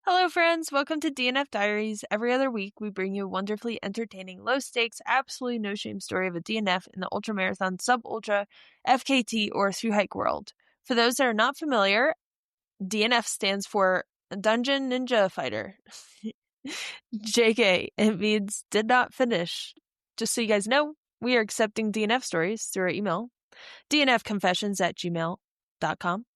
Hello, friends. Welcome to DNF Diaries. Every other week, we bring you a wonderfully entertaining, low-stakes, absolutely no-shame story of a DNF in the ultramarathon, sub-ultra, FKT, or thru-hike world. For those that are not familiar, DNF stands for Dungeon Ninja Fighter. JK, it means did not finish. Just so you guys know, we are accepting DNF stories through our email, dnfconfessions@gmail.com.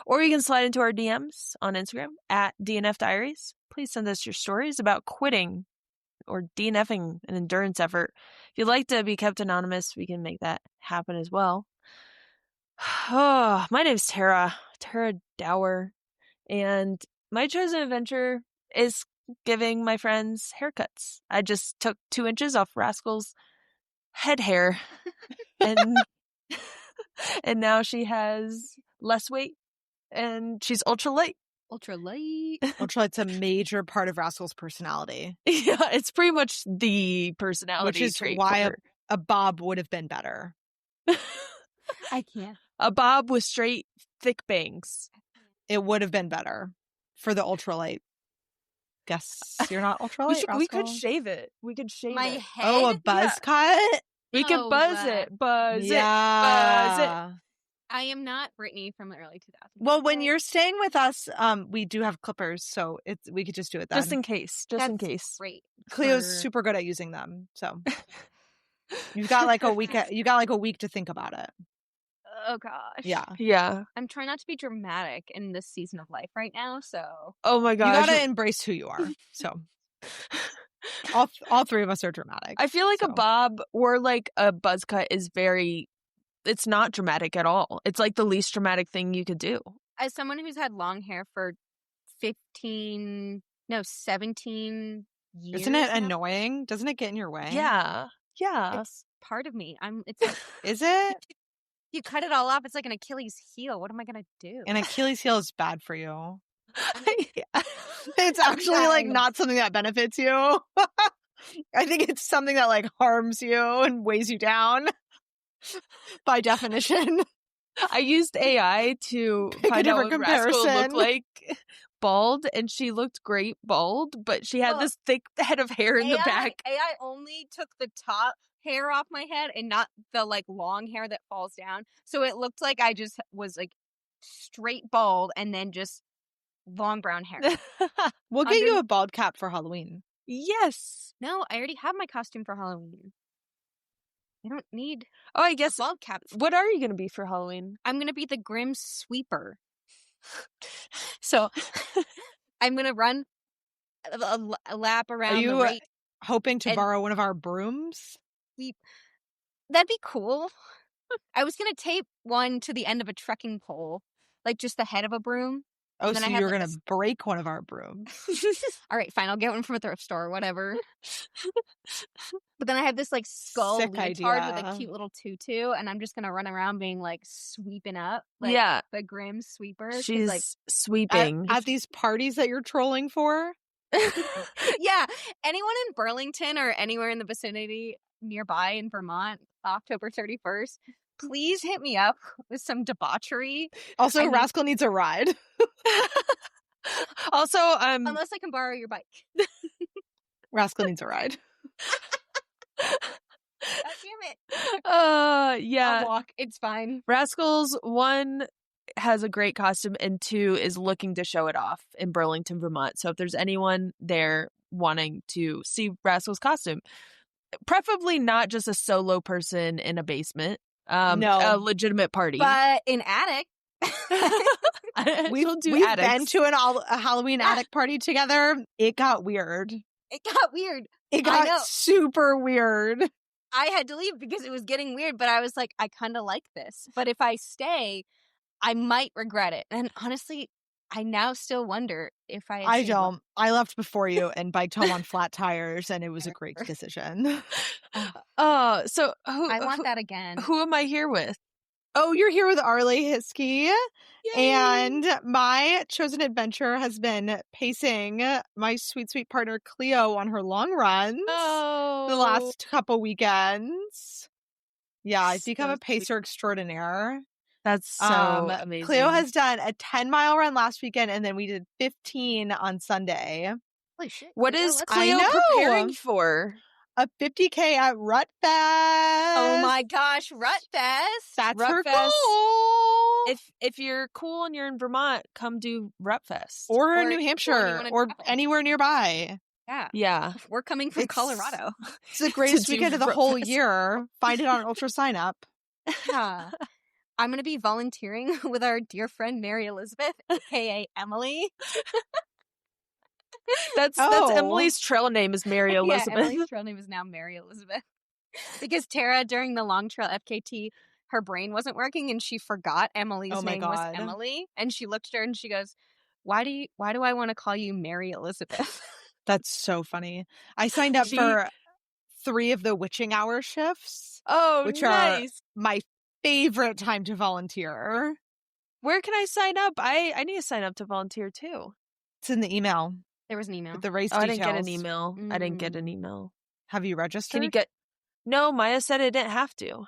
Or you can slide into our DMs on Instagram at DNF Diaries. Please send us your stories about quitting or DNFing an endurance effort. If you'd like to be kept anonymous, we can make that happen as well. Oh, my name's Tara Dower, and my chosen adventure is giving my friends haircuts. I just took 2 inches off Rascal's head hair, and and now she has less weight. And she's ultralight. Ultralight's a major part of Rascal's personality. Yeah, it's pretty much the personality Which is trait. why a bob would have been better. I can't. A bob with straight, thick bangs. It would have been better for the ultralight. Guess you're not ultralight, we could shave it. We could shave My it. head. Oh, a buzz cut? We could buzz it. Buzz it. I am not Brittany from the early 2000s. Well, when you're staying with us, we do have clippers, so we could just do it then. Just in case. That's in case. Great. Cleo's super good at using them, so you've got like a week. You got like a week to think about it. Oh gosh. Yeah. I'm trying not to be dramatic in this season of life right now, so. Oh my gosh. You gotta embrace who you are. So all three of us are dramatic. I feel like a bob or like a buzz cut is it's not dramatic at all. It's like the least dramatic thing you could do. As someone who's had long hair for 17 years. Isn't it annoying? Doesn't it get in your way? Yeah. It's part of me. It's like, is it? You cut it all off, it's like an Achilles heel. What am I gonna do? An Achilles heel is bad for you. It's actually like not something that benefits you. I think it's something that like harms you and weighs you down. By definition. I used AI to find out what Rascal looked like bald, and she looked great bald, but she had this thick head of hair in the back. AI only took the top hair off my head and not the like long hair that falls down. So it looked like I just was like straight bald and then just long brown hair. We'll get you a bald cap for Halloween. Yes. No, I already have my costume for Halloween. I don't need I guess a bald cap. What are you going to be for Halloween? I'm going to be the Grim Sweeper. So I'm going to run a lap around. Are you hoping to borrow one of our brooms? That'd be cool. I was going to tape one to the end of a trekking pole, like just the head of a broom. Oh, so you're going to break one of our brooms. All right, fine. I'll get one from a thrift store or whatever. But then I have this like skull leotard with a cute little tutu, and I'm just going to run around being like sweeping up. Like, the Grim Sweeper. She's like sweeping. At these parties that you're trolling for? Yeah. Anyone in Burlington or anywhere in the vicinity nearby in Vermont, October 31st, please hit me up with some debauchery. Also, Rascal needs a ride. Also, unless I can borrow your bike. Rascal needs a ride. God damn it. Yeah. I'll walk. It's fine. Rascal's 1 has a great costume, and 2 is looking to show it off in Burlington, Vermont. So if there's anyone there wanting to see Rascal's costume, preferably not just a solo person in a basement. No. A legitimate party. But in attic. We've been to a Halloween attic party together. It got weird. It got super weird. I had to leave because it was getting weird, but I was like, I kind of like this. But if I stay, I might regret it. And honestly, I now still wonder if I don't. I left before you and biked home on flat tires, and it was a great decision. So I want that again. Who am I here with? Oh, you're here with Arlee Hiskey. Yay. And my chosen adventure has been pacing my sweet, sweet partner Cleo on her long runs the last couple weekends. Yeah, I've become a pacer extraordinaire. That's so amazing. Cleo has done a 10-mile run last weekend, and then we did 15 on Sunday. Holy shit. What is Cleo preparing for? A 50K at Rut Fest. Oh my gosh, Rut Fest. That's her goal. If you're cool and you're in Vermont, come do Rut Fest. Or New Hampshire or anywhere nearby. Yeah. We're coming from Colorado. It's the greatest weekend of the whole year. Find it on Ultra Sign Up. Yeah. I'm going to be volunteering with our dear friend Mary Elizabeth, aka Emily. That's Emily's trail name is Mary Elizabeth. Yeah, Emily's trail name is now Mary Elizabeth. Because Tara, during the Long Trail FKT, her brain wasn't working and she forgot Emily's name was Emily. And she looked at her and she goes, why do I want to call you Mary Elizabeth? That's so funny. I signed up for 3 of the witching hour shifts. Oh, which nice. are my favorite time to volunteer. Where can I sign up? I need to sign up to volunteer too. It's in the email. There was an email. With the race details. I didn't get an email. I didn't get an email. Have you registered? Can you get... No, Maya said I didn't have to.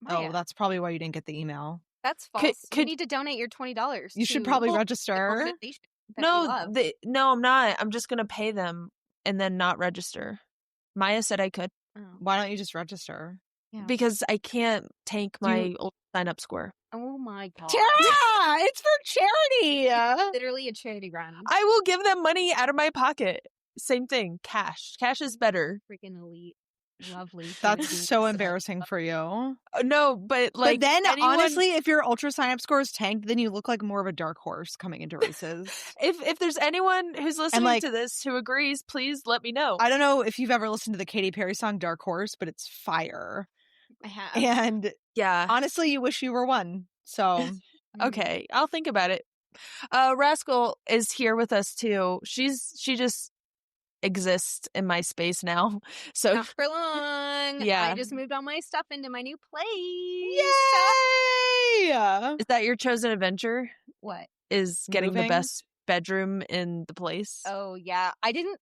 Maya. Oh, that's probably why you didn't get the email. That's false. You need to donate your $20. You should probably register. No, I'm not. I'm just going to pay them and then not register. Maya said I could. Oh. Why don't you just register? Yeah. Because I can't tank my old sign-up score. Oh my god. Tara! It's for charity! Literally a charity run. I will give them money out of my pocket. Same thing. Cash. Cash is better. Freaking elite. Lovely. That's so embarrassing for you. No, but like... But then, honestly, if your ultra sign-up score is tanked, then you look like more of a dark horse coming into races. If there's anyone who's listening to this who agrees, please let me know. I don't know if you've ever listened to the Katy Perry song Dark Horse, but it's fire. I have. And honestly, you wish you were one. So, okay, I'll think about it. Rascal is here with us too. She just exists in my space now. So not for long. Yeah. I just moved all my stuff into my new place. Yay! Is that your chosen adventure? What? Is getting the best bedroom in the place? Oh yeah. I didn't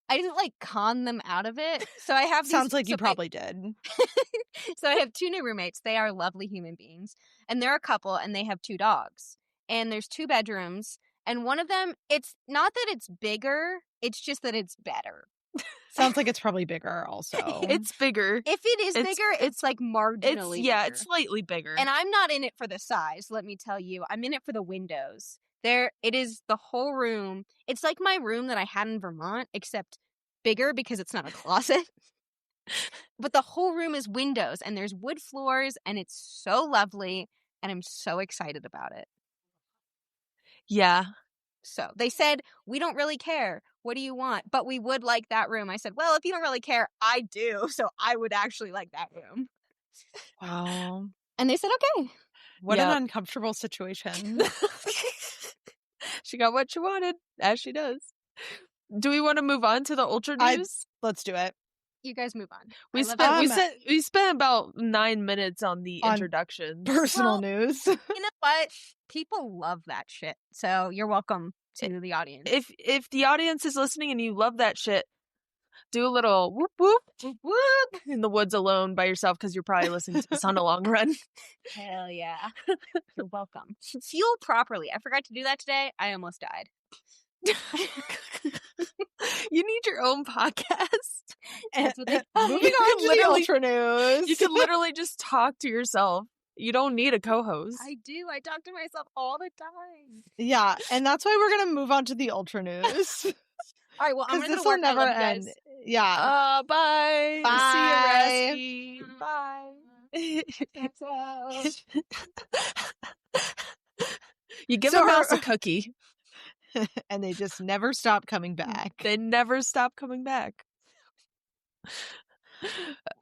like con them out of it. So I have Sounds like you probably did. So I have 2 new roommates. They are lovely human beings. And they're a couple and they have 2 dogs. And there's 2 bedrooms. And one of them, it's not that it's bigger, it's just that it's better. Sounds like it's probably bigger also. It's bigger. If it is bigger, it's like marginally bigger. It's slightly bigger. And I'm not in it for the size, let me tell you. I'm in it for the windows. It is the whole room. It's like my room that I had in Vermont, except bigger because it's not a closet. But the whole room is windows and there's wood floors and it's so lovely and I'm so excited about it. Yeah. So they said, we don't really care. What do you want? But we would like that room. I said, well, if you don't really care, I do. So I would actually like that room. Wow. And they said, okay. What an uncomfortable situation. She got what she wanted, as she does. Do we want to move on to the Ultra News? Let's do it. You guys move on. We spent about 9 minutes on the introduction. Personal news. You know what? People love that shit. So you're welcome to the audience. If the audience is listening and you love that shit, do a little whoop whoop whoop whoop in the woods alone by yourself because you're probably listening to this on a long run. Hell yeah. You're welcome. Fuel properly. I forgot to do that today. I almost died. You need your own podcast. Moving on to the Ultra News. You can literally just talk to yourself. You don't need a co-host. I do. I talk to myself all the time. Yeah, and that's why we're going to move on to the Ultra News. All right, well, I'm going to this will never end. Yeah. Bye. Bye. See you, Rasky. Bye. You give a mouse a cookie. And they just never stop coming back. They never stop coming back.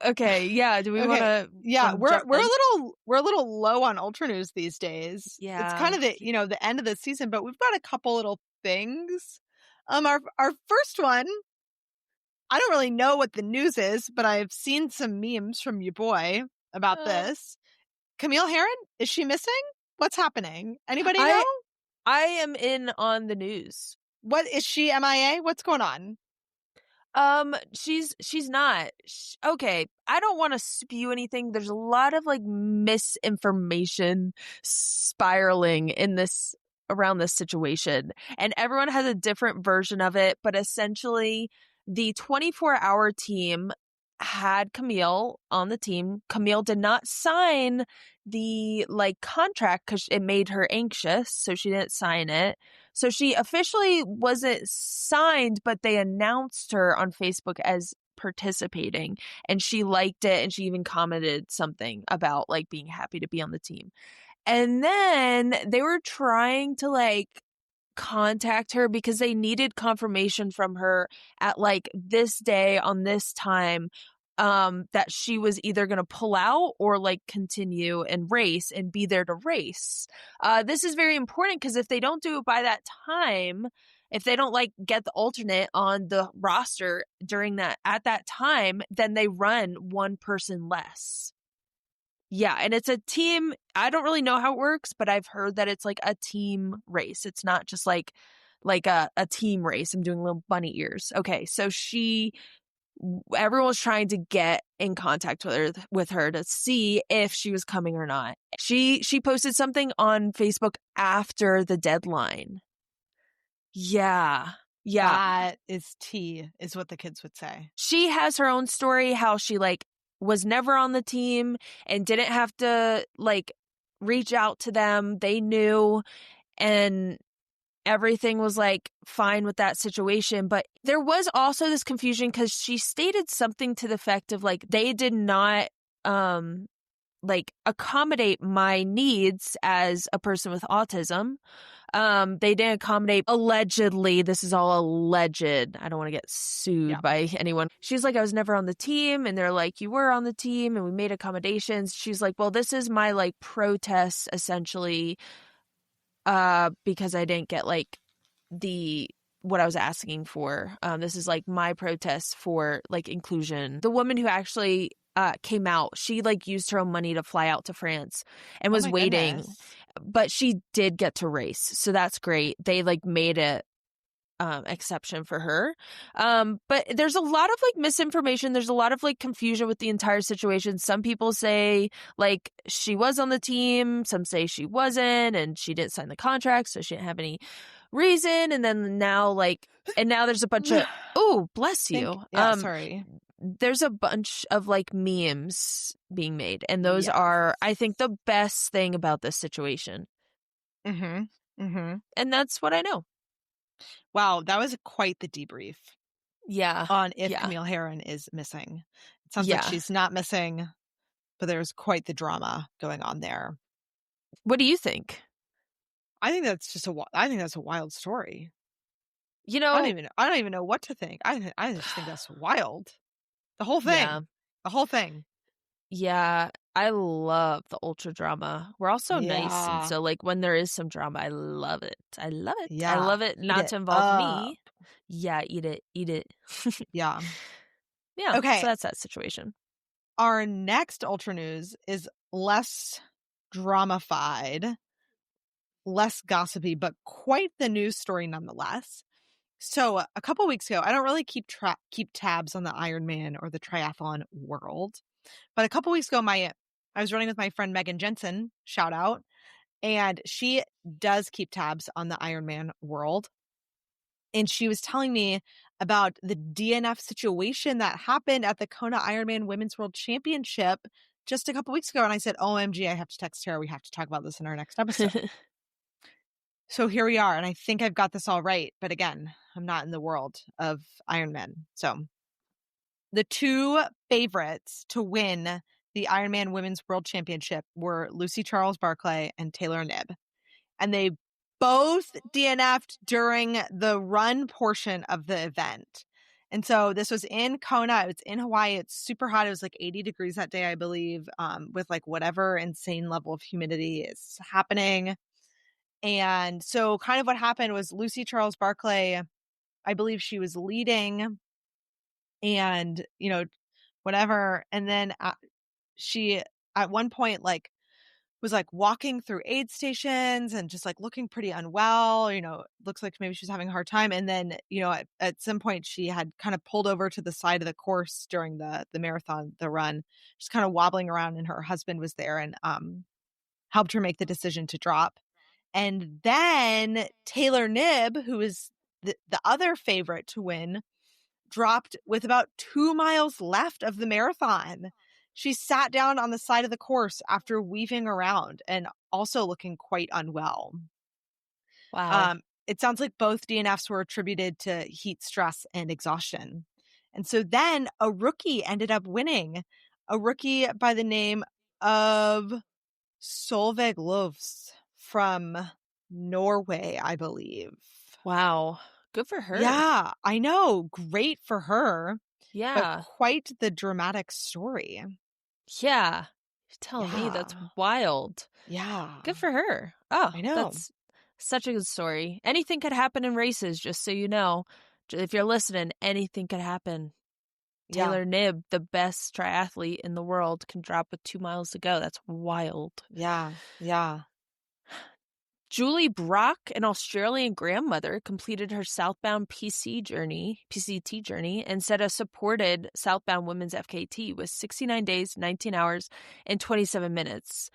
Okay, yeah. Do we want to? Yeah, we're a little low on Ultra News these days. Yeah, it's kind of the end of the season, but we've got a couple little things. Our first one, I don't really know what the news is, but I've seen some memes from your boy about this. Camille Herron, is she missing? What's happening? Anybody know? I am in on the news. What is she MIA? What's going on? She's not. Okay, I don't want to spew anything. There's a lot of like misinformation spiraling in this around this situation, and everyone has a different version of it, but essentially the 24-hour team had Camille on the team. Camille did not sign the like contract because it made her anxious, so she didn't sign it. So she officially wasn't signed, but they announced her on Facebook as participating, and she liked it, and she even commented something about like being happy to be on the team. And then they were trying to like contact her because they needed confirmation from her at like this day on this time that she was either going to pull out or like continue and race and be there to race. This is very important because if they don't do it by that time, if they don't like get the alternate on the roster during that at that time, then they run one person less. Yeah, and it's a team. I don't really know how it works, but I've heard that it's like a team race. It's not just like a team race. I'm doing little bunny ears. Okay, so everyone was trying to get in contact with her to see if she was coming or not. She posted something on Facebook after the deadline. Yeah. That is tea, is what the kids would say. She has her own story, how she like was never on the team and didn't have to like reach out to them. They knew, and everything was like fine with that situation. But there was also this confusion because she stated something to the effect of like they did not like accommodate my needs as a person with autism. They didn't accommodate, allegedly, this is all alleged. I don't want to get sued by anyone. She's like, I was never on the team. And they're like, you were on the team and we made accommodations. She's like, well, this is my like protest essentially, because I didn't get like what I was asking for. This is like my protest for like inclusion. The woman who actually came out, she like used her own money to fly out to France and was waiting. Goodness. But she did get to race, so that's great. They like made a exception for her. But there's a lot of like misinformation. There's a lot of like confusion with the entire situation. Some people say like she was on the team, some say she wasn't, and she didn't sign the contract, so she didn't have any reason. And then now there's a bunch of bless you. Sorry. There's a bunch of like memes being made, and those are, I think, the best thing about this situation. And that's what I know. Wow, that was quite the debrief. Yeah. On if Camille Herron is missing. It sounds like she's not missing, but there's quite the drama going on there. What do you think? I think that's a wild story. You know, I don't even know what to think. I just think that's wild. The whole thing. Yeah. The whole thing. Yeah, I love the ultra drama. We're all so nice, and so like when there is some drama, I love it. I love it. Yeah, I love it not to involve me. Yeah, eat it. Yeah. Yeah. Okay. So that's that situation. Our next ultra news is less drama-fied, less gossipy, but quite the news story nonetheless. So a couple weeks ago, I don't really keep tabs on the Ironman or the triathlon world, but a couple weeks ago, I was running with my friend Megan Jensen, shout out, and she does keep tabs on the Ironman world. And she was telling me about the DNF situation that happened at the Kona Ironman Women's World Championship just a couple weeks ago. And I said, OMG, I have to text Tara. We have to talk about this in our next episode. So here we are. And I think I've got this all right. But again, I'm not in the world of Ironman. So the two favorites to win the Ironman Women's World Championship were Lucy Charles Barclay and Taylor Knibb. And they both DNF'd during the run portion of the event. And so this was in Kona. It's in Hawaii. It's super hot. It was like 80 degrees that day, I believe, with like whatever insane level of humidity is happening. And so kind of what happened was Lucy Charles Barclay, I believe she was leading and, whatever. And then she at one point like was like walking through aid stations and just like looking pretty unwell. Looks like maybe she was having a hard time. And then, at some point she had kind of pulled over to the side of the course during the marathon, the run, just kind of wobbling around, and her husband was there and helped her make the decision to drop. And then Taylor Knibb, who is the other favorite to win, dropped with about 2 miles left of the marathon. She sat down on the side of the course after weaving around and also looking quite unwell. Wow. It sounds like both DNFs were attributed to heat stress and exhaustion. And so then a rookie ended up winning, a rookie by the name of Solveig Løvs from Norway, I believe. Wow. Good for her. Yeah, I know. Great for her. Yeah. But quite the dramatic story. Yeah. You're telling me that's wild. Yeah. Good for her. Oh, I know. That's such a good story. Anything could happen in races, just so you know. If you're listening, anything could happen. Taylor Knibb, the best triathlete in the world, can drop with 2 miles to go. That's wild. Yeah. Yeah. Julie Brock, an Australian grandmother, completed her southbound PCT journey and set a supported southbound women's FKT with 69 days, 19 hours, and 27 minutes.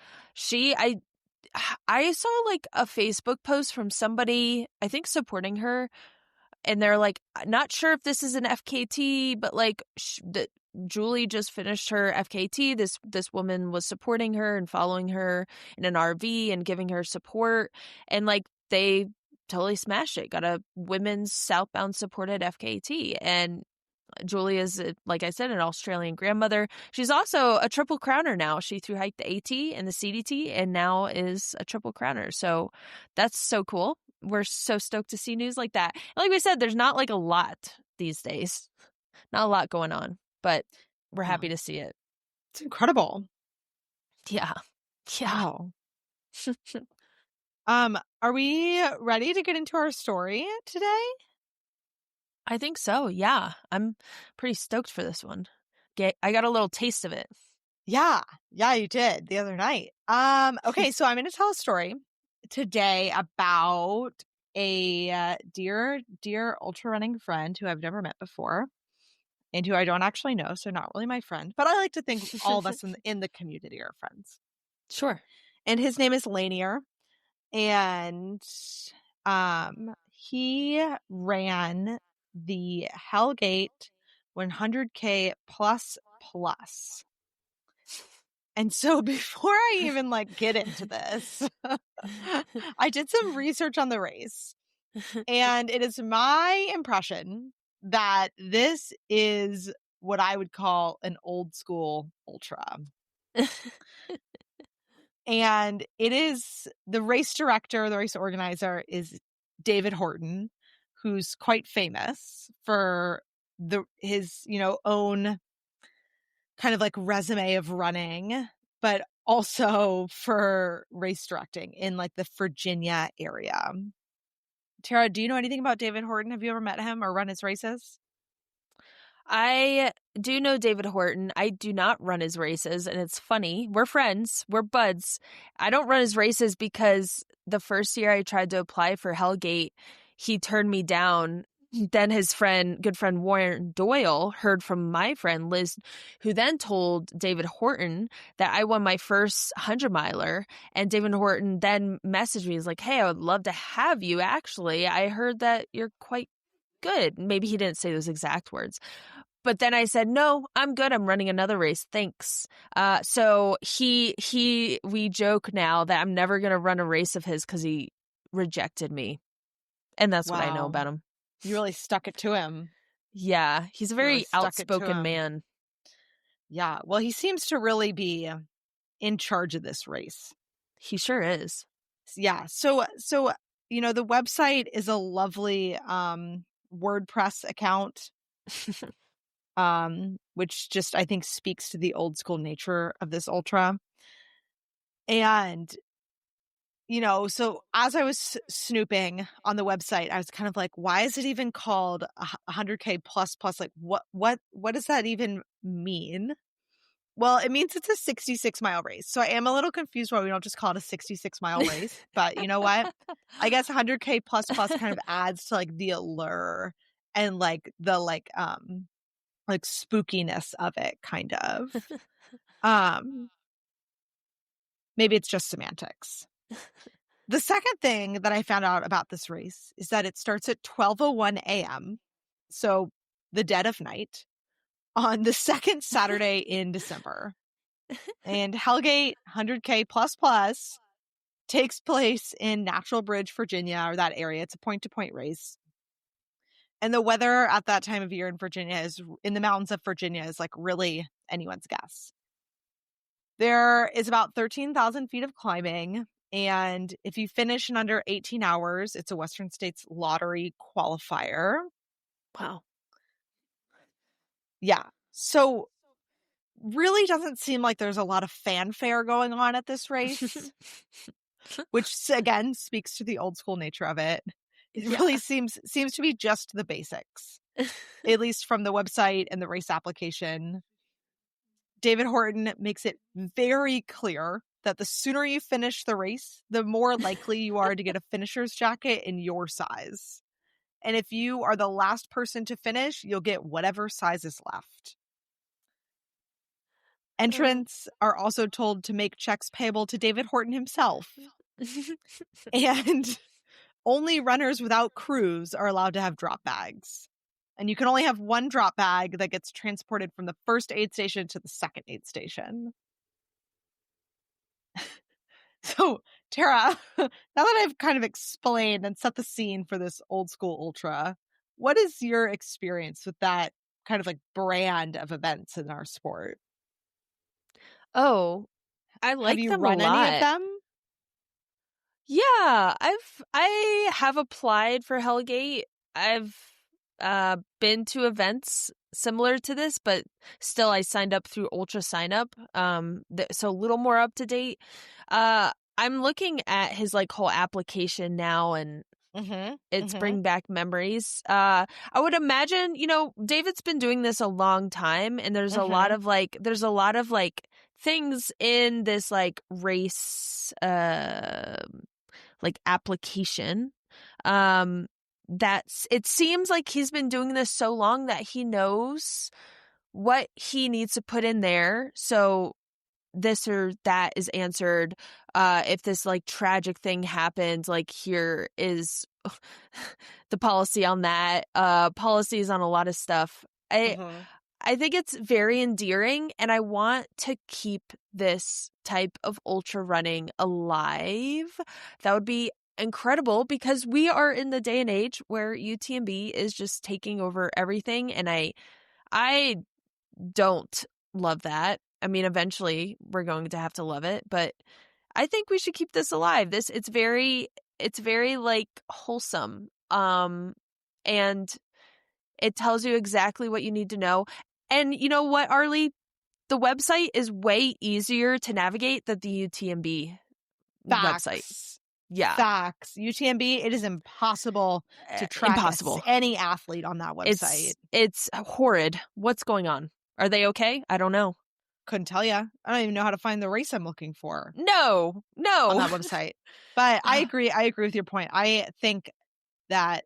I saw like a Facebook post from somebody, I think, supporting her, and they're like, not sure if this is an FKT, but like Julie just finished her FKT. This woman was supporting her and following her in an RV and giving her support, and like they totally smashed it. Got a women's southbound supported FKT, and Julie is, like I said, an Australian grandmother. She's also a triple crowner now. She thru-hiked the AT and the CDT and now is a triple crowner. So that's so cool. We're so stoked to see news like that. And like we said, there's not like a lot these days. Not a lot going on, but we're happy to see it. It's incredible. Yeah. Yeah. Wow. Are we ready to get into our story today? I think so. Yeah. I'm pretty stoked for this one. I got a little taste of it. Yeah. Yeah, you did the other night. Okay, so I'm going to tell a story today about a dear ultra running friend who I've never met before and who I don't actually know, so not really my friend, but I like to think all of us in the community are friends. Sure. And his name is Lanier, and he ran the Hellgate 100K plus. And so before I even get into this, I did some research on the race, and it is my impression that this is what I would call an old school ultra. And it is the race director, the race organizer is David Horton, who's quite famous for his own kind of resume of running, but also for race directing in the Virginia area. Tara, do you know anything about David Horton? Have you ever met him or run his races? I do know David Horton. I do not run his races, and it's funny. We're friends. We're buds. I don't run his races because the first year I tried to apply for Hellgate, he turned me down. Then his good friend Warren Doyle heard from my friend Liz, who then told David Horton that I won my first 100-miler. And David Horton then messaged me. He's like, hey, I would love to have you. Actually, I heard that you're quite good. Maybe he didn't say those exact words. But then I said, no, I'm good. I'm running another race. Thanks. So we joke now that I'm never going to run a race of his because he rejected me. And that's what I know about him. You really stuck it to him. Yeah. He's a very outspoken man. Yeah. Well, he seems to really be in charge of this race. He sure is. Yeah. So the website is a lovely WordPress account. Which just I think speaks to the old school nature of this ultra. And so as I was snooping on the website, I was kind of like, why is it even called 100K plus? What does that even mean? Well, it means it's a 66-mile race. So I am a little confused why we don't just call it a 66-mile race. But you know what? I guess 100K plus kind of adds to like the allure and like the like spookiness of it, kind of. Maybe it's just semantics. The second thing that I found out about this race is that it starts at 12:01 a.m. So the dead of night on the second Saturday in December. And Hellgate 100K plus takes place in Natural Bridge, Virginia, or that area. It's a point-to-point race. And the weather at that time of year in Virginia is in the mountains of Virginia is like really anyone's guess. There is about 13,000 feet of climbing. And if you finish in under 18 hours, it's a Western States Lottery qualifier. Wow. Yeah. So really doesn't seem like there's a lot of fanfare going on at this race, which again speaks to the old school nature of it. It really seems to be just the basics, at least from the website and the race application. David Horton makes it very clear that the sooner you finish the race, the more likely you are to get a finisher's jacket in your size. And if you are the last person to finish, you'll get whatever size is left. Entrants are also told to make checks payable to David Horton himself. And only runners without crews are allowed to have drop bags. And you can only have one drop bag that gets transported from the first aid station to the second aid station. So, Tara, now that I've kind of explained and set the scene for this old school ultra, what is your experience with that kind of like brand of events in our sport? Oh, I like them a lot. Have you run any of them? Yeah, I have applied for Hellgate. I've been to events similar to this, but still I signed up through Ultra Sign Up. So a little more up to date. I'm looking at his like whole application now, and it's bringing back memories. I would imagine, David's been doing this a long time, and there's a lot of like things in this like race like application it seems like he's been doing this so long that he knows what he needs to put in there so this or that is answered. If this like tragic thing happens, like here is the policy on that. Policies on a lot of stuff. I think it's very endearing, and I want to keep this type of ultra running alive. That would be incredible, because we are in the day and age where UTMB is just taking over everything, and I don't love that. I mean, eventually we're going to have to love it, but I think we should keep this alive. It's very like wholesome. And it tells you exactly what you need to know. And you know what, Arlee? The website is way easier to navigate than the UTMB website. Yeah. Facts. UTMB, it is impossible to track any athlete on that website. It's horrid. What's going on? Are they okay? I don't know. Couldn't tell you. I don't even know how to find the race I'm looking for. No. On that website. But I agree with your point. I think that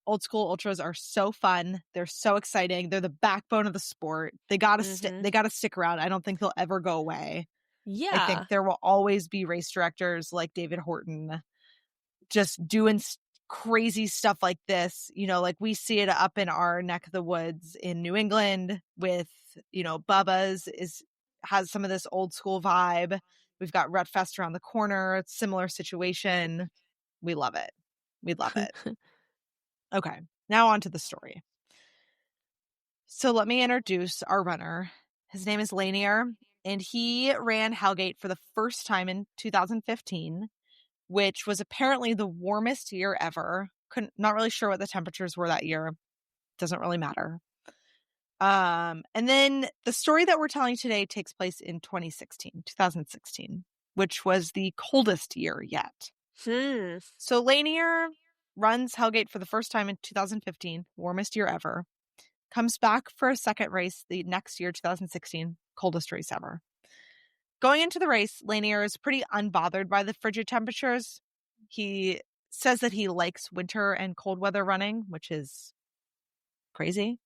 old school ultras are so fun. They're so exciting. They're the backbone of the sport. They gotta stick around. I don't think they'll ever go away. Yeah, I think there will always be race directors like David Horton just doing crazy stuff like this. Like we see it up in our neck of the woods in New England with Bubba's has some of this old school vibe. We've got Rutfest around the corner. It's similar situation. We love it. We love it. Okay, now on to the story. So let me introduce our runner. His name is Lanier, and he ran Hellgate for the first time in 2015, which was apparently the warmest year ever. Not really sure what the temperatures were that year. Doesn't really matter. And then the story that we're telling today takes place in 2016, which was the coldest year yet. So Lanier runs Hellgate for the first time in 2015, warmest year ever. Comes back for a second race the next year, 2016, coldest race ever. Going into the race, Lanier is pretty unbothered by the frigid temperatures. He says that he likes winter and cold weather running, which is crazy.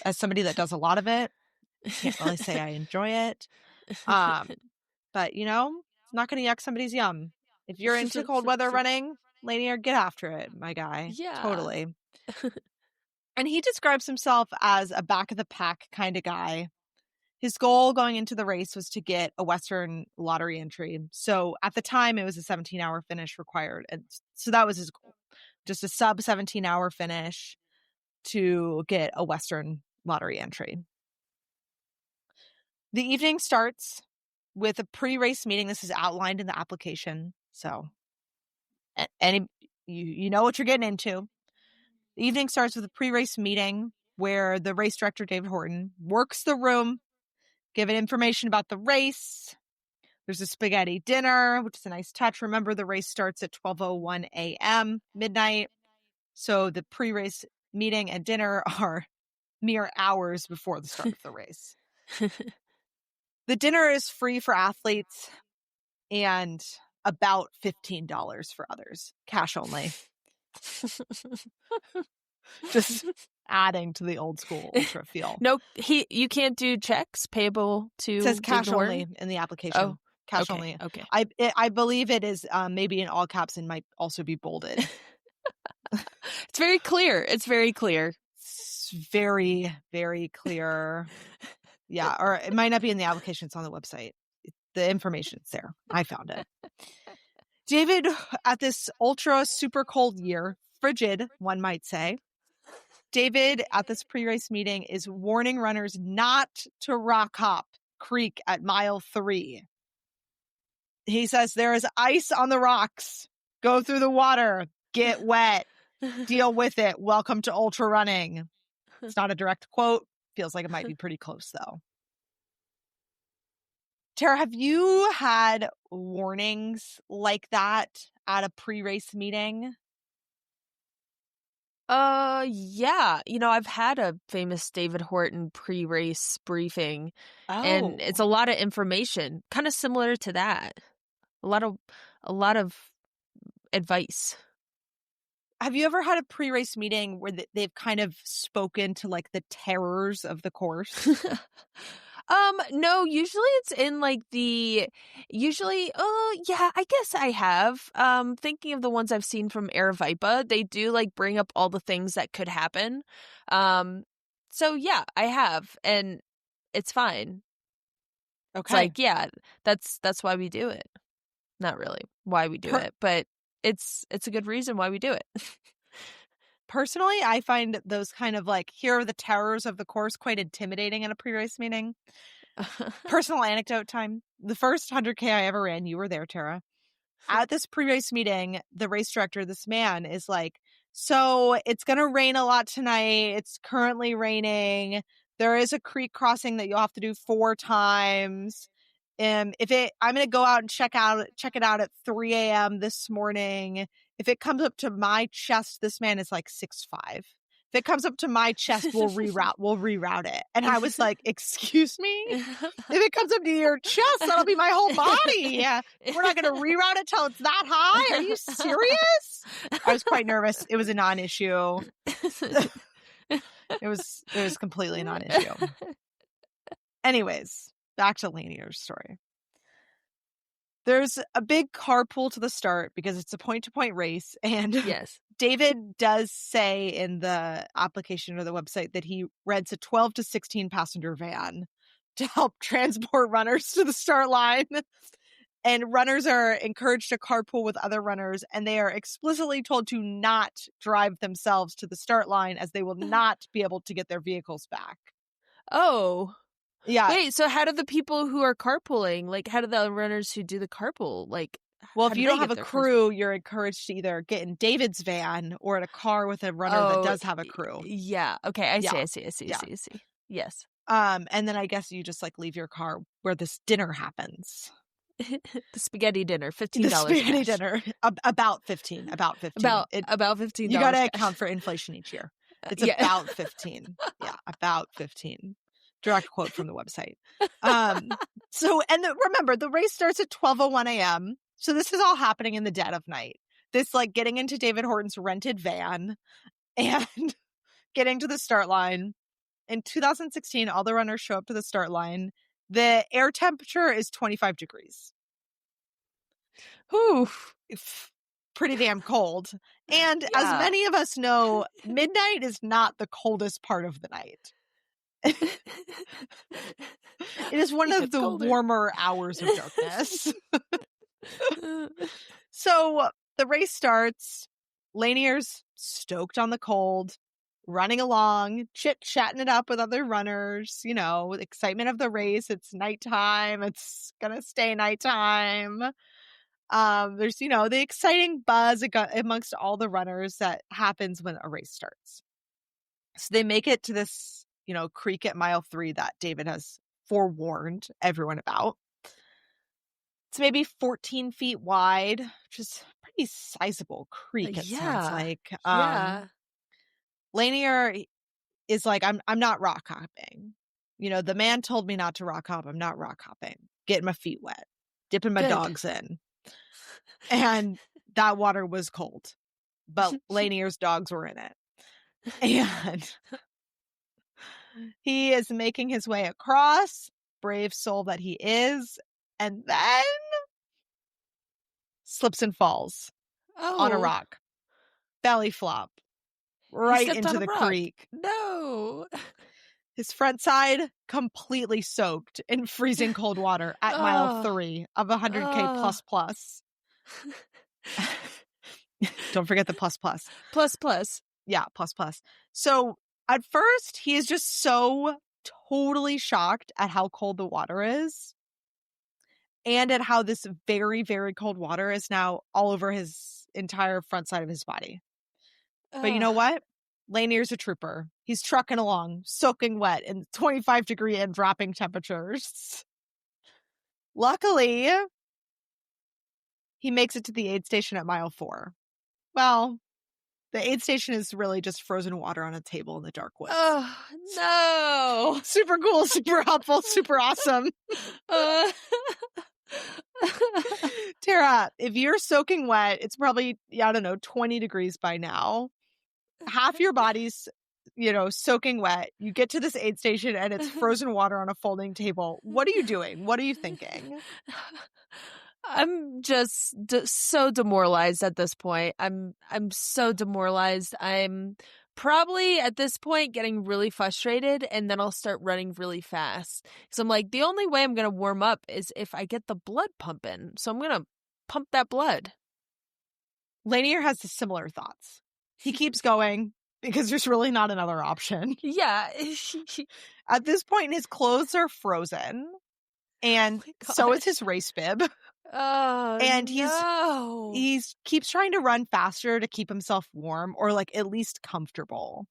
As somebody that does a lot of it, I can't really say I enjoy it. But, you know, it's not going to yuck somebody's yum. If you're into cold weather running, Lanier, get after it, my guy. Yeah. Totally. And he describes himself as a back-of-the-pack kind of guy. His goal going into the race was to get a Western lottery entry. So at the time, it was a 17-hour finish required. And so that was his goal. Just a sub 17-hour finish to get a Western lottery entry. The evening starts with a pre-race meeting. This is outlined in the application. So you know what you're getting into. The evening starts with a pre-race meeting where the race director, David Horton, works the room, giving information about the race. There's a spaghetti dinner, which is a nice touch. Remember, the race starts at 12:01 a.m., midnight. So the pre-race meeting and dinner are mere hours before the start of the race. The dinner is free for athletes and about $15 for others. Cash only. Just adding to the old school ultra feel. No, you can't do checks payable to. It says cash only in the application. Oh, cash okay, only. Okay. I believe it is maybe in all caps and might also be bolded. It's very clear. It's very clear. It's very, very clear. Yeah, or it might not be in the application. It's on the website. The information's there. I found it. David, at this ultra super cold year, frigid, one might say, David at this pre-race meeting is warning runners not to rock hop creek at mile 3. He says there is ice on the rocks. Go through the water. Get wet. Deal with it. Welcome to ultra running. It's not a direct quote. Feels like it might be pretty close, though. Tara, have you had warnings like that at a pre-race meeting? Yeah. You know, I've had a famous David Horton pre-race briefing, and it's a lot of information, kind of similar to that. A lot of advice. Have you ever had a pre-race meeting where they've kind of spoken to like the terrors of the course? No, usually it's in like yeah, I guess I have. Thinking of the ones I've seen from Aravaipa, they do like bring up all the things that could happen. So yeah, I have, and it's fine. Okay. It's like, yeah, that's why we do it. Not really why we do it, but it's a good reason why we do it. Personally, I find those kind of like, here are the terrors of the course, quite intimidating in a pre-race meeting. Personal anecdote time. The first 100K I ever ran, you were there, Tara. At this pre-race meeting, the race director, this man, is like, so it's going to rain a lot tonight. It's currently raining. There is a creek crossing that you'll have to do 4 times. I'm going to go out and check it out at 3 a.m. this morning. If it comes up to my chest, this man is like 6'5". If it comes up to my chest, we'll reroute it. And I was like, excuse me? If it comes up to your chest, that'll be my whole body. Yeah. We're not going to reroute it till it's that high? Are you serious? I was quite nervous. It was a non-issue. It was completely a non-issue. Anyways, back to Lanier's story. There's a big carpool to the start because it's a point-to-point race. And yes, David does say in the application or the website that he rents a 12 to 16 passenger van to help transport runners to the start line. And runners are encouraged to carpool with other runners, and they are explicitly told to not drive themselves to the start line as they will not be able to get their vehicles back. Oh. Yeah. Wait, so how do the people who are carpooling, like how do the runners who do the carpool, like, well, if you don't have a crew, you're encouraged to either get in David's van or in a car with a runner that does have a crew. Yeah. Okay. I see. Yes. And then I guess you just like leave your car where this dinner happens. The spaghetti dinner, $15. The spaghetti dinner, about 15. About $15. You got to account for inflation each year. It's about 15. Yeah, about 15. Direct quote from the website. Remember, the race starts at 12:01 a.m. So this is all happening in the dead of night. This like getting into David Horton's rented van and getting to the start line. In 2016, all the runners show up to the start line. The air temperature is 25 degrees. Oof. Pretty damn cold. And as many of us know, midnight is not the coldest part of the night. It is one of the warmer hours of darkness. So the race starts. Lanier's stoked on the cold, running along, chit-chatting it up with other runners, you know, with excitement of the race. It's nighttime. It's gonna stay nighttime. There's, you know, the exciting buzz amongst all the runners that happens when a race starts. So they make it to this, you know, creek at mile 3 that David has forewarned everyone about. It's maybe 14 feet wide, which is a pretty sizable creek, it sounds like. Lanier is like, I'm not rock hopping. You know, the man told me not to rock hop. I'm not rock hopping. Getting my feet wet. Dipping my dogs in. And that water was cold. But Lanier's dogs were in it. And he is making his way across, brave soul that he is, and then slips and falls on a rock. Belly flop. Right into the creek. No. His front side completely soaked in freezing cold water at mile 3 of 100K plus. Don't forget the plus. Plus. Yeah, plus. So at first, he is just so totally shocked at how cold the water is. And at how this very, very cold water is now all over his entire front side of his body. But you know what? Lanier's a trooper. He's trucking along, soaking wet in 25-degree and dropping temperatures. Luckily, he makes it to the aid station at mile 4. Well, the aid station is really just frozen water on a table in the dark woods. Oh, no. Super cool, super helpful, super awesome. Tara, if you're soaking wet, it's probably, 20 degrees by now. Half your body's, soaking wet. You get to this aid station and it's frozen water on a folding table. What are you doing? What are you thinking? I'm just so demoralized at this point. I'm so demoralized. I'm probably at this point getting really frustrated, and then I'll start running really fast. Because I'm like, the only way I'm going to warm up is if I get the blood pumping. So I'm going to pump that blood. Lanier has similar thoughts. He keeps going because there's really not another option. Yeah. At this point, his clothes are frozen, and so is his race bib. Oh, and he's keeps trying to run faster to keep himself warm, or like at least comfortable.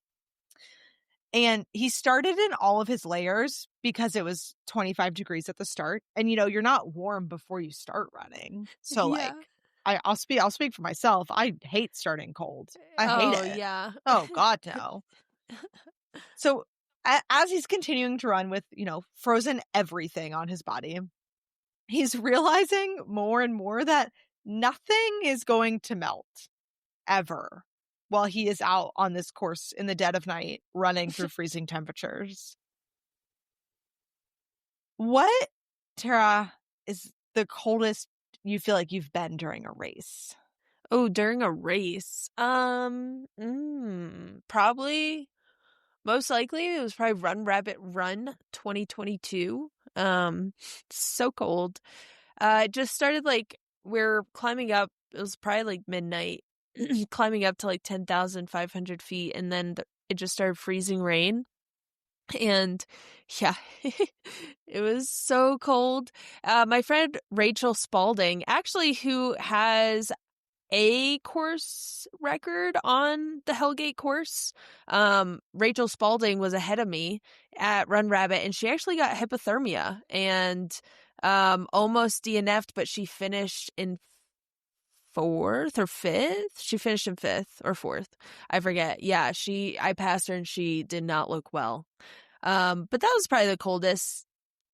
And he started in all of his layers because it was 25 degrees at the start, and you're not warm before you start running. So I'll speak for myself. I hate starting cold. I hate it. Yeah. Oh God, no. So as he's continuing to run with frozen everything on his body, he's realizing more and more that nothing is going to melt ever while he is out on this course in the dead of night, running through freezing temperatures. What, Tara, is the coldest you feel like you've been during a race? Oh, during a race? Probably, most likely, it was probably Run Rabbit Run 2022. So cold. It just started we're climbing up. It was probably midnight, climbing up to 10,500 feet, and then it just started freezing rain. And yeah, it was so cold. My friend Rachel Spalding, actually, who has a course record on the Hellgate course. Rachel Spalding was ahead of me at Run Rabbit, and she actually got hypothermia and almost DNF'd, but she finished in 4th or 5th. She finished in 5th or 4th. I forget. Yeah, I passed her and she did not look well. But that was probably the coldest.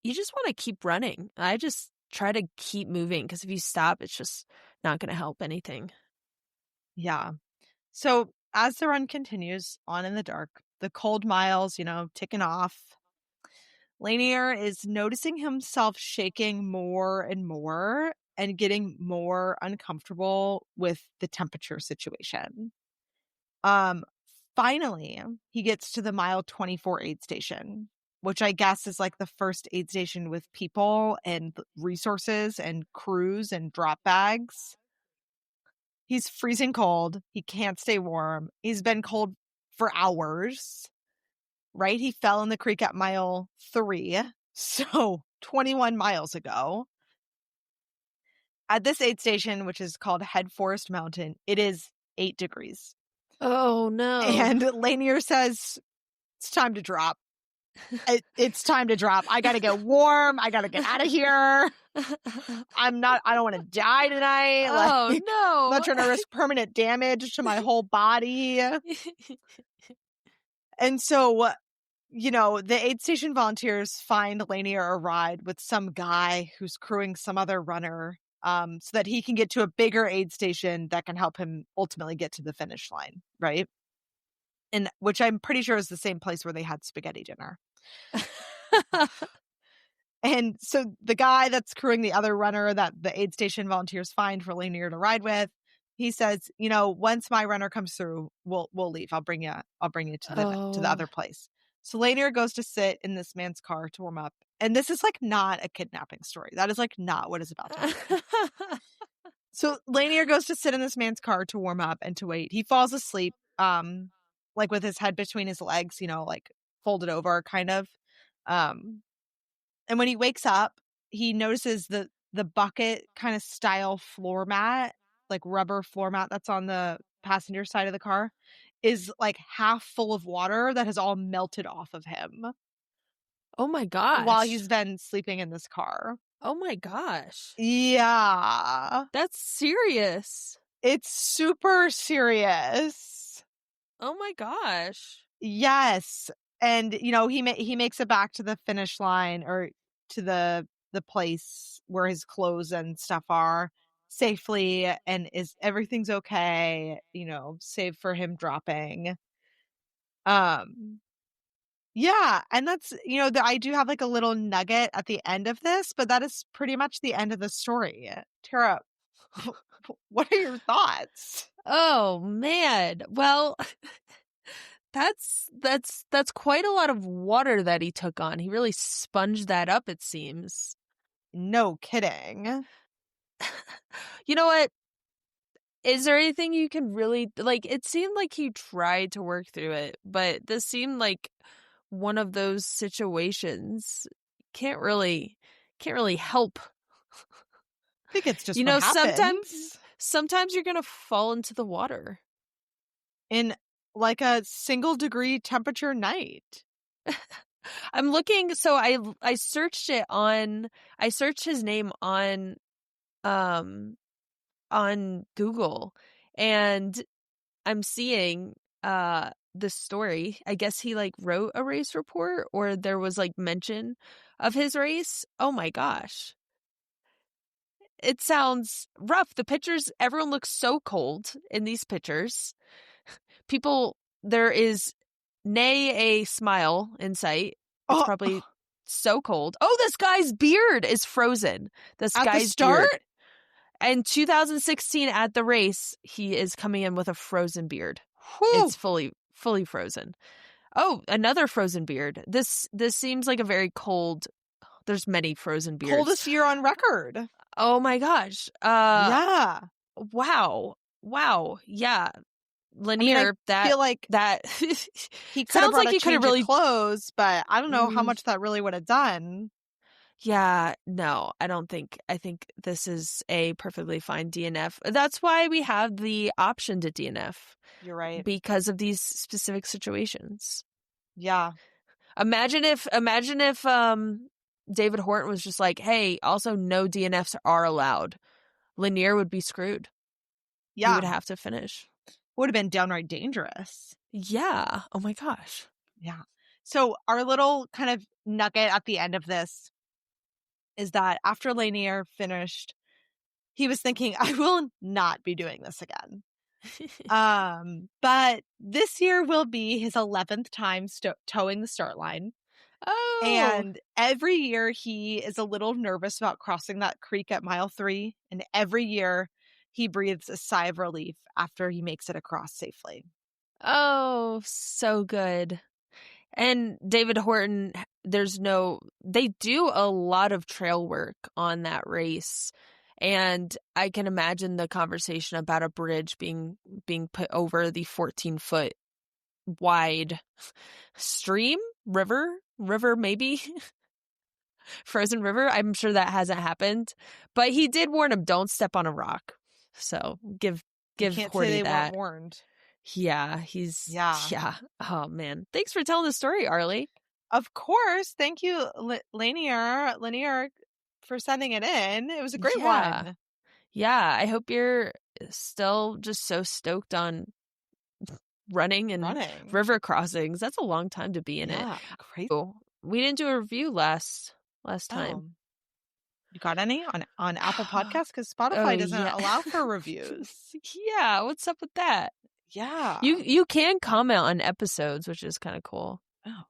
You just want to keep running. I just try to keep moving because if you stop, it's just not going to help anything. Yeah. So as the run continues on in the dark, the cold miles, ticking off, Lanier is noticing himself shaking more and more and getting more uncomfortable with the temperature situation. Finally, he gets to the mile 24 aid station, which I guess is like the first aid station with people and resources and crews and drop bags. He's freezing cold. He can't stay warm. He's been cold for hours, right? He fell in the creek at mile 3, so 21 miles ago. At this aid station, which is called Head Forest Mountain, it is 8 degrees. Oh, no. And Lanier says, it's time to drop. It's time to drop. I got to get warm. I got to get out of here. I don't want to die tonight. Oh, no. I'm not trying to risk permanent damage to my whole body. And so, the aid station volunteers find Lanier a ride with some guy who's crewing some other runner so that he can get to a bigger aid station that can help him ultimately get to the finish line, right? And which I'm pretty sure is the same place where they had spaghetti dinner. And so the guy that's crewing the other runner that the aid station volunteers find for Lanier to ride with, he says, once my runner comes through, we'll leave. I'll bring you to the other place. So Lanier goes to sit in this man's car to warm up. And this is like not a kidnapping story. That is like not what is about to happen. So Lanier goes to sit in this man's car to warm up and to wait. He falls asleep, like with his head between his legs, like folded over kind of. And when he wakes up, he notices the bucket kind of style floor mat, like rubber floor mat that's on the passenger side of the car, is like half full of water that has all melted off of him. Oh my gosh. While he's been sleeping in this car. Oh my gosh. Yeah. That's serious. It's super serious. Oh my gosh. Yes. And, he makes it back to the finish line or to the place where his clothes and stuff are safely, and everything's okay, save for him dropping. Yeah, and that's, I do have like a little nugget at the end of this, but that is pretty much the end of the story. Tara, what are your thoughts? Oh man. Well, that's quite a lot of water that he took on. He really sponged that up, it seems. No kidding. You know what? Is there anything you can really like? It seemed like he tried to work through it, but this seemed like one of those situations. Can't really help. I think it's just what happens. Sometimes you're gonna fall into the water in like a single degree temperature night. I'm looking, so I searched his name on Google, and I'm seeing the story. I guess he like wrote a race report, or there was like mention of his race. Oh my gosh. It sounds rough. The pictures, everyone looks so cold in these pictures. There is nay a smile in sight. It's probably so cold. Oh, this guy's beard is frozen. This at guy's the start? beard. In 2016 at the race, he is coming in with a frozen beard. Whew. It's fully frozen. Oh, another frozen beard. This seems like a very cold. There's many frozen beards. Coldest year on record. Oh my gosh. Yeah. Wow. Yeah. Lanier, I feel like that he could sounds have like he could have really clothes, but I don't know how much that really would have done. Yeah, no, I don't think. I think this is a perfectly fine DNF. That's why we have the option to DNF. You're right. Because of these specific situations. Yeah. Imagine if David Horton was just like, hey, also no DNFs are allowed. Lanier would be screwed. Yeah. He would have to finish. Would have been downright dangerous. Yeah. Oh my gosh. Yeah. So our little kind of nugget at the end of this is that after Lanier finished, he was thinking, I will not be doing this again. But this year will be his 11th time towing the start line. Oh. And every year he is a little nervous about crossing that creek at mile 3. And every year he breathes a sigh of relief after he makes it across safely. Oh, so good. And David Horton, they do a lot of trail work on that race. And I can imagine the conversation about a bridge being put over the 14-foot wide stream, river maybe, frozen river. I'm sure that hasn't happened, but he did warn him, don't step on a rock. So give Horty that. Weren't warned. Yeah, yeah. Oh man, thanks for telling the story, Arlee. Of course, thank you, Lanier, for sending it in. It was a great one. Yeah, I hope you're still just so stoked on running river crossings. That's a long time to be in it. Crazy. We didn't do a review last time. Oh. You got any on Apple Podcasts? Because Spotify doesn't allow for reviews. Yeah, what's up with that? Yeah. You can comment on episodes, which is kind of cool. Oh.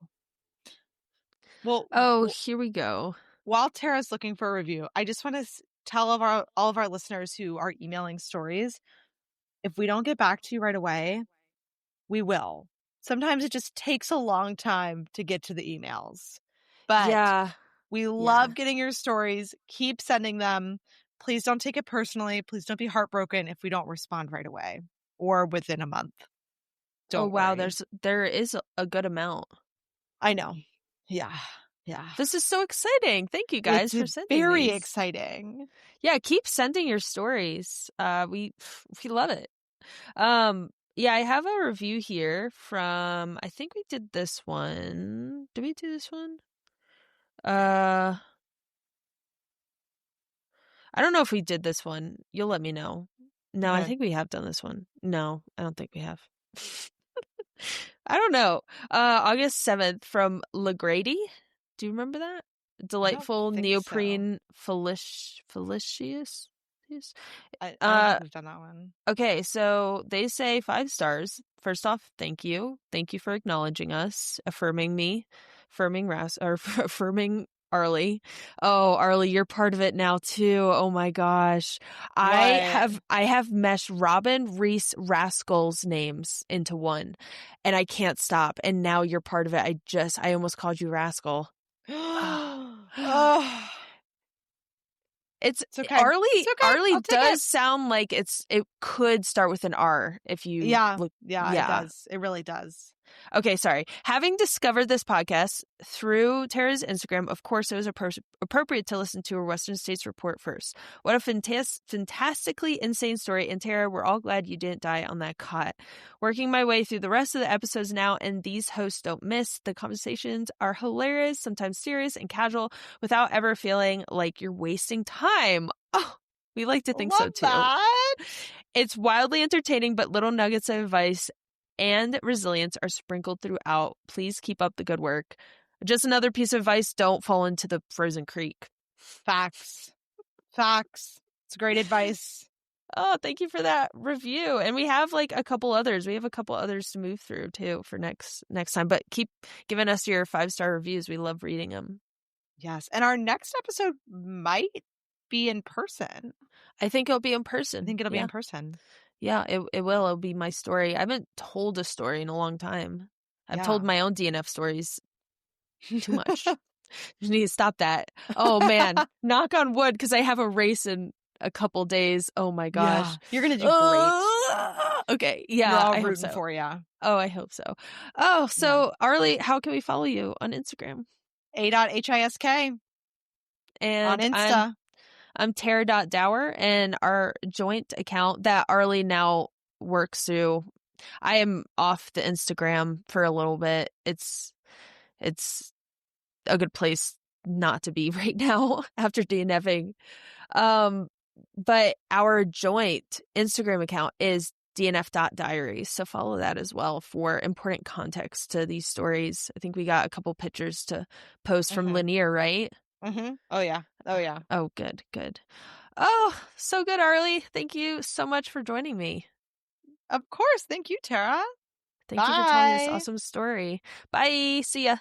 Well, here we go. While Tara's looking for a review, I just want to tell all of our listeners who are emailing stories, if we don't get back to you right away, we will. Sometimes it just takes a long time to get to the emails. But we love getting your stories. Keep sending them. Please don't take it personally. Please don't be heartbroken if we don't respond right away or within a month. Don't worry. There is a good amount. I know. Yeah. This is so exciting. Thank you guys for sending these. Very exciting. Yeah, keep sending your stories. We love it. Yeah, I have a review here from, I think we did this one. Did we do this one? I don't know if we did this one. You'll let me know. No, okay. I think we have done this one. No, I don't think we have. I don't know. August 7th from LaGrady. Do you remember that? Delightful neoprene Felicius? I don't know if we've done that one. Okay, so they say 5 stars. First off, thank you. Thank you for acknowledging us, affirming me, affirming Arlee. Oh, Arlee, you're part of it now too. Oh my gosh. What? I have meshed Robin, Reese, Rascal's names into one, and I can't stop. And now you're part of it. I almost called you Rascal. Oh. It's okay. Arlee. It's okay. Arlee does sound like it could start with an R if you look. Yeah, it does. It really does. Okay, sorry. Having discovered this podcast through Tara's Instagram, of course, it was appropriate to listen to a Western States report first. What a fantastically insane story. And Tara, we're all glad you didn't die on that cot. Working my way through the rest of the episodes now, and these hosts don't miss. The conversations are hilarious, sometimes serious and casual, without ever feeling like you're wasting time. Oh, we like to think so too. That. It's wildly entertaining, but little nuggets of advice and resilience are sprinkled throughout. Please keep up the good work. Just another piece of advice, don't fall into the frozen creek. Facts. It's great advice. Oh, thank you for that review. And we have a couple others. We have a couple others to move through too for next time. But keep giving us your 5-star reviews. We love reading them. Yes. And our next episode might be in person. I think it'll be in person. I think it'll be in person. Yeah, it will. It'll be my story. I haven't told a story in a long time. I've told my own DNF stories too much. You need to stop that. Oh, man. Knock on wood, because I have a race in a couple days. Oh, my gosh. Yeah. You're going to do great. Okay. Yeah. We're all rooting for you. Oh, I hope so. Oh, so Arlee, how can we follow you on Instagram? A.hisk. And on Insta. I'm Tara.Dower, and our joint account that Arlee now works through. I am off the Instagram for a little bit. It's a good place not to be right now after DNFing. But our joint Instagram account is dnf.diaries. So follow that as well for important context to these stories. I think we got a couple pictures to post from Lanier, right? Mm-hmm. Oh, yeah. Oh, good. Oh, so good, Arlee. Thank you so much for joining me. Of course. Thank you, Tara. Thank you for telling this awesome story. Bye. See ya.